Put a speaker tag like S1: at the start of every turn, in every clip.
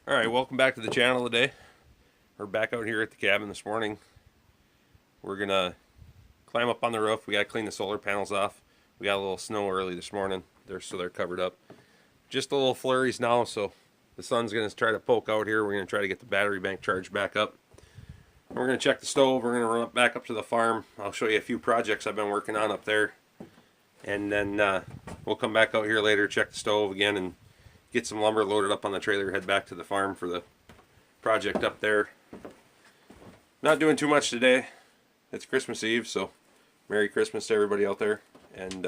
S1: Alright, welcome back to the channel today. We're back out here at the cabin this morning. We're gonna climb up on the roof. We gotta clean the solar panels off. We got a little snow early this morning, so they're covered up. Just a little flurries now, so the sun's gonna try to poke out here. We're gonna try to get the battery bank charged back up. We're gonna check the stove. We're gonna run up back up to the farm. I'll show you a few projects I've been working on up there. And then we'll come back out here later, check the stove again, and get some lumber loaded up on the trailer, head back to the farm for the project up there. Not doing too much today. It's Christmas Eve, so Merry Christmas to everybody out there. And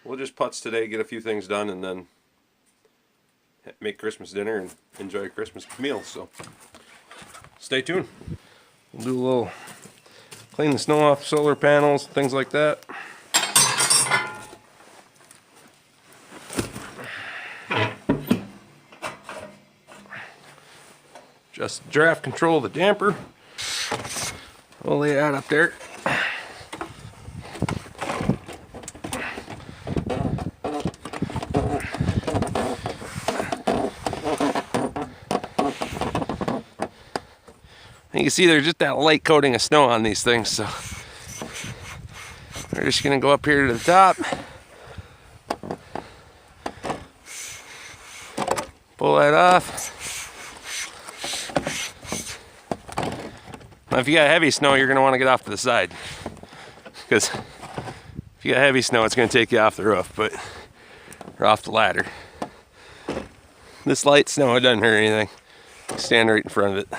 S1: we'll just putz today, get a few things done, and then make Christmas dinner and enjoy a Christmas meal. So stay tuned. We'll do a little clean the snow off solar panels, things like that. Just draft control the damper. We'll lay that up there. You can see there's just that light coating of snow on these things, so we're just gonna go up here to the top, pull that off. Now, if you got heavy snow, you're gonna want to get off to the side, because if you got heavy snow, it's gonna take you off the roof, or off the ladder. This light snow, it doesn't hurt anything. Stand right in front of it.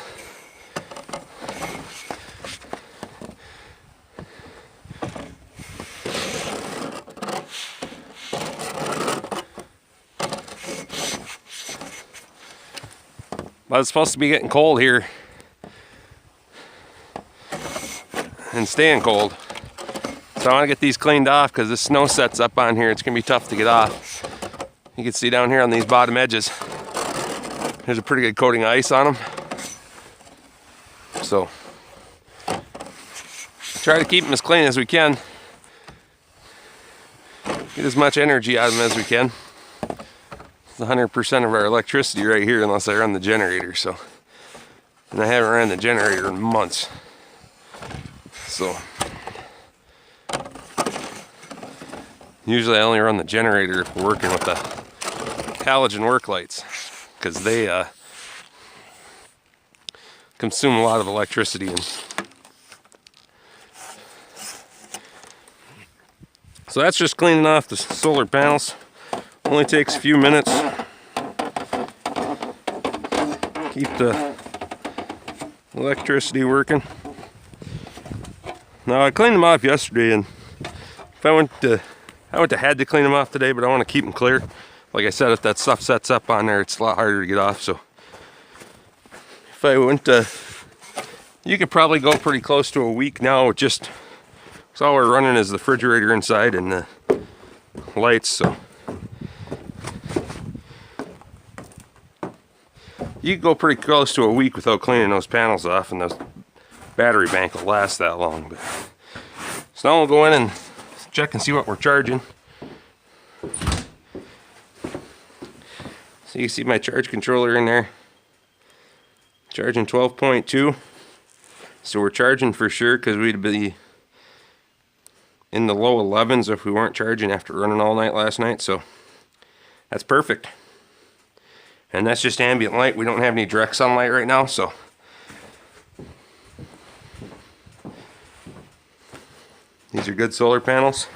S1: But it's supposed to be getting cold here and staying cold, so I want to get these cleaned off because the snow sets up on here. It's gonna be tough to get off. You can see down here on these bottom edges there's a pretty good coating of ice on them, so try to keep them as clean as we can, get as much energy out of them as we can. 100% of our electricity right here, unless I run the generator. So, and I haven't ran the generator in months. So usually I only run the generator if we're working with the halogen work lights, because they consume a lot of electricity. And so that's just cleaning off the solar panels. Only takes a few minutes. Keep the electricity working. Now, I cleaned them off yesterday, and if I went to had to clean them off today, but I want to keep them clear. Like I said, if that stuff sets up on there, it's a lot harder to get off. So if I went to, you could probably go pretty close to a week now. Just because all we're running is the refrigerator inside and the lights. So you can go pretty close to a week without cleaning those panels off, and the battery bank will last that long. But, so now we'll go in and check and see what we're charging. So you can see my charge controller in there. Charging 12.2. So we're charging for sure, because we'd be in the low 11s if we weren't charging after running all night last night. So that's perfect. And that's just ambient light. We don't have any direct sunlight right now, so these are good solar panels.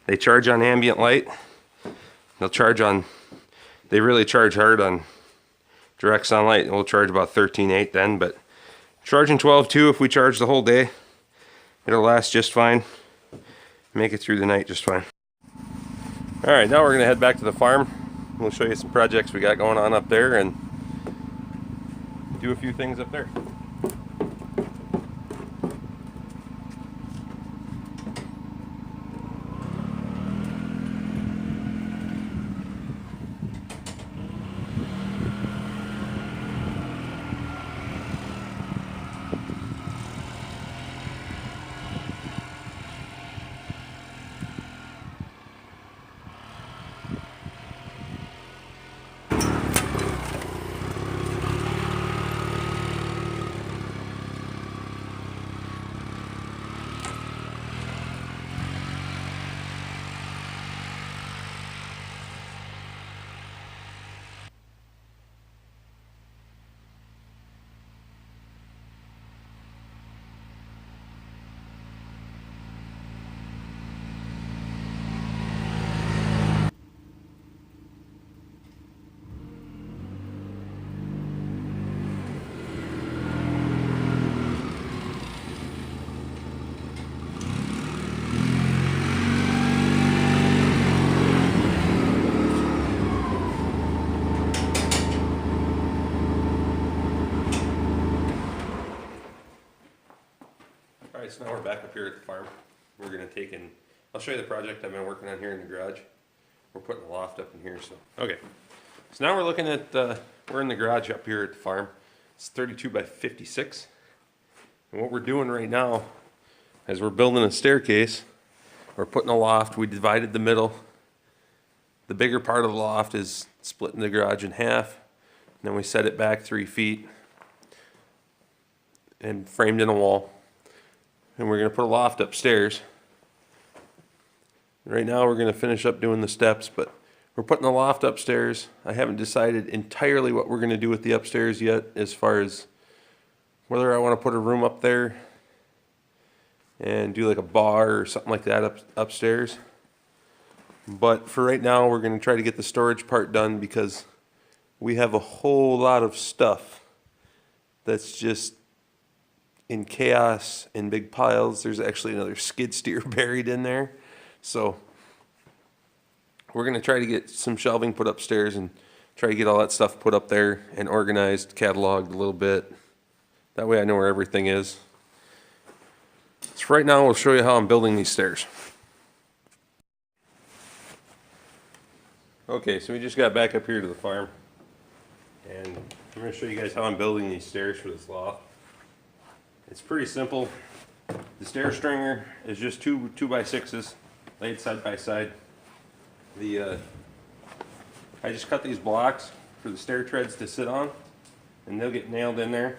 S1: They charge on ambient light. They really charge hard on direct sunlight. We'll charge about 13.8 then, but charging 12.2 if we charge the whole day. It'll last just fine. Make it through the night just fine. Alright, now we're gonna head back to the farm. We'll show you some projects we got going on up there and do a few things up there. Alright, so now we're back up here at the farm. We're going to take in, I'll show you the project I've been working on here in the garage. We're putting a loft up in here, so. Okay, so now we're looking at, we're in the garage up here at the farm. It's 32 by 56. And what we're doing right now is we're building a staircase. We're putting a loft. We divided the middle. The bigger part of the loft is splitting the garage in half. And then we set it back 3 feet and framed in a wall. And we're going to put a loft upstairs. Right now we're going to finish up doing the steps, but we're putting the loft upstairs. I haven't decided entirely what we're going to do with the upstairs yet, as far as whether I want to put a room up there and do like a bar or something like that upstairs. But for right now, we're going to try to get the storage part done, because we have a whole lot of stuff that's just in chaos in big piles. There's actually another skid steer buried in there. So we're going to try to get some shelving put upstairs and try to get all that stuff put up there and organized, cataloged a little bit. That way I know where everything is. So right now we'll show you how I'm building these stairs. Okay, so we just got back up here to the farm, and I'm going to show you guys how I'm building these stairs for this loft. It's pretty simple. The stair stringer is just two 2x6s laid side by side. I just cut these blocks for the stair treads to sit on, and they'll get nailed in there.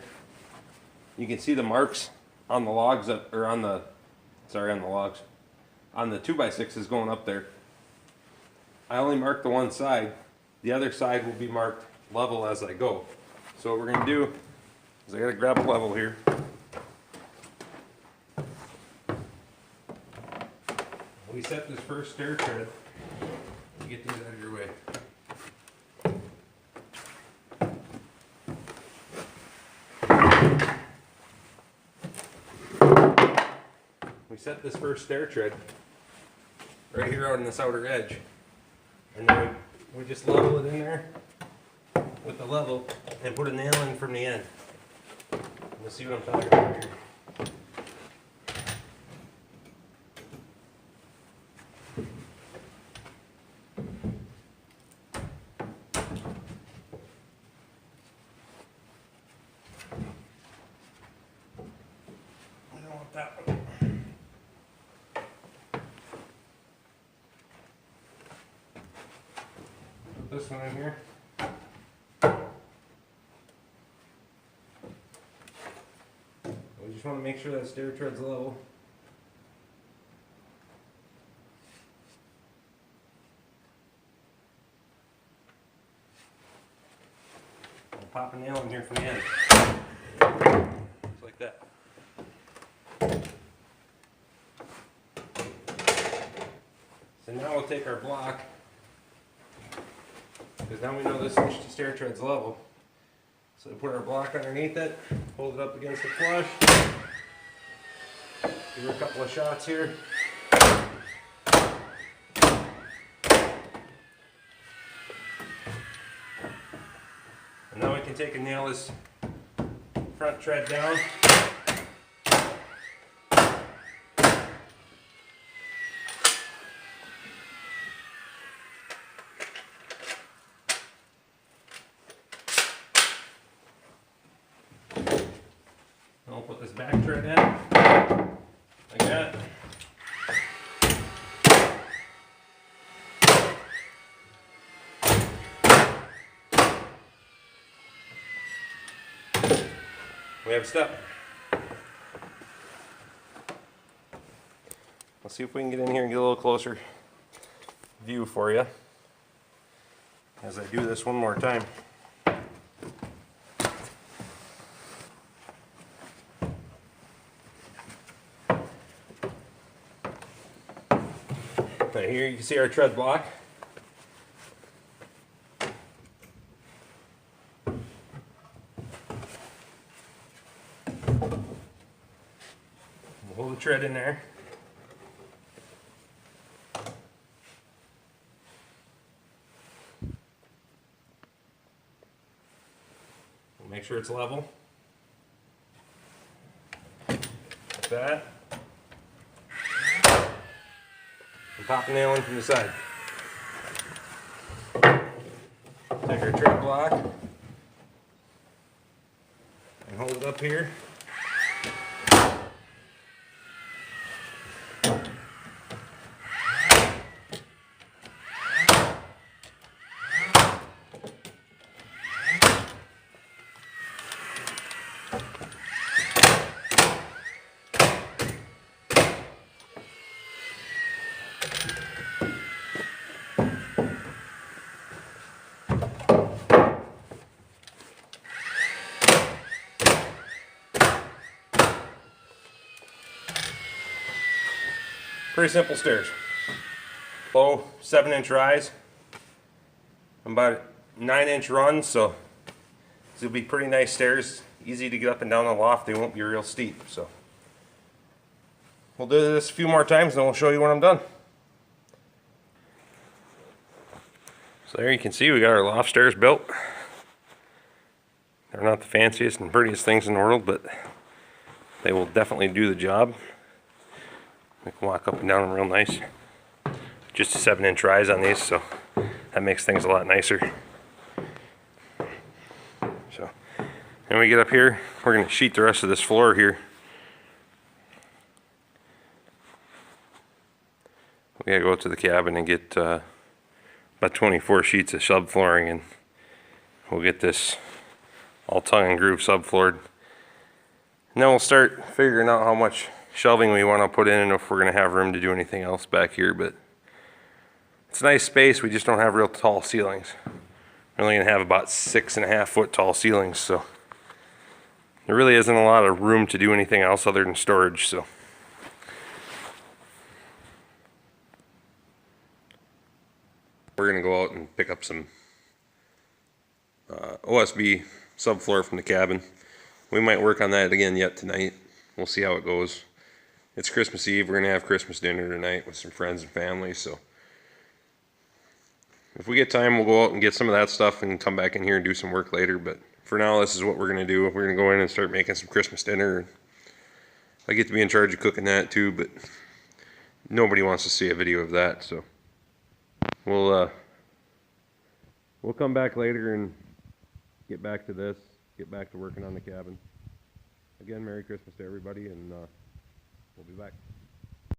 S1: You can see the marks on the logs up, or on the 2x6s going up there. I only marked the one side. The other side will be marked level as I go. So what we're going to do is I got to grab a level here. We set this first stair tread to get these out of your way. We set this first stair tread right here on this outer edge, and then we just level it in there with the level and put a nail in from the end. Let's see what I'm talking about here. I don't want that one. Put this one in here. We just want to make sure that stair tread's level. I'll pop a nail in here from the end. Just like that. So now we'll take our block, because now we know this stair tread's level. So we put our block underneath it, hold it up against the flush, give her a couple of shots here. And now we can take and nail this front tread down. And we'll put this back tread in, like that. We have a step. Let's see if we can get in here and get a little closer view for you as I do this one more time. Now here you can see our tread block. We'll hold the tread in there. We'll make sure it's level. Like that. pop a nail in from the side. Take our truck block and hold it up here. Pretty simple stairs. Low 7-inch rise, about 9-inch run, so these will be pretty nice stairs. Easy to get up and down the loft. They won't be real steep. So we'll do this a few more times, and then we'll show you when I'm done. So there you can see we got our loft stairs built. They're not the fanciest and prettiest things in the world, but they will definitely do the job. We can walk up and down them real nice. Just a 7-inch rise on these, so that makes things a lot nicer. So, when we get up here, we're going to sheet the rest of this floor here. We gotta go to the cabin and get about 24 sheets of subflooring, and we'll get this all tongue and groove subfloored. And then we'll start figuring out how much shelving we want to put in and if we're going to have room to do anything else back here. But it's a nice space, we just don't have real tall ceilings. We're only going to have about 6.5 foot tall ceilings, so there really isn't a lot of room to do anything else other than storage. So we're going to go out and pick up some OSB subfloor from the cabin. We might work on that again yet tonight. We'll see how it goes. It's Christmas Eve. We're going to have Christmas dinner tonight with some friends and family, so if we get time, we'll go out and get some of that stuff and come back in here and do some work later. But for now, this is what we're going to do. We're going to go in and start making some Christmas dinner. I get to be in charge of cooking that too, but nobody wants to see a video of that, so we'll come back later and get back to this, get back to working on the cabin. Again, Merry Christmas to everybody, and we'll be back.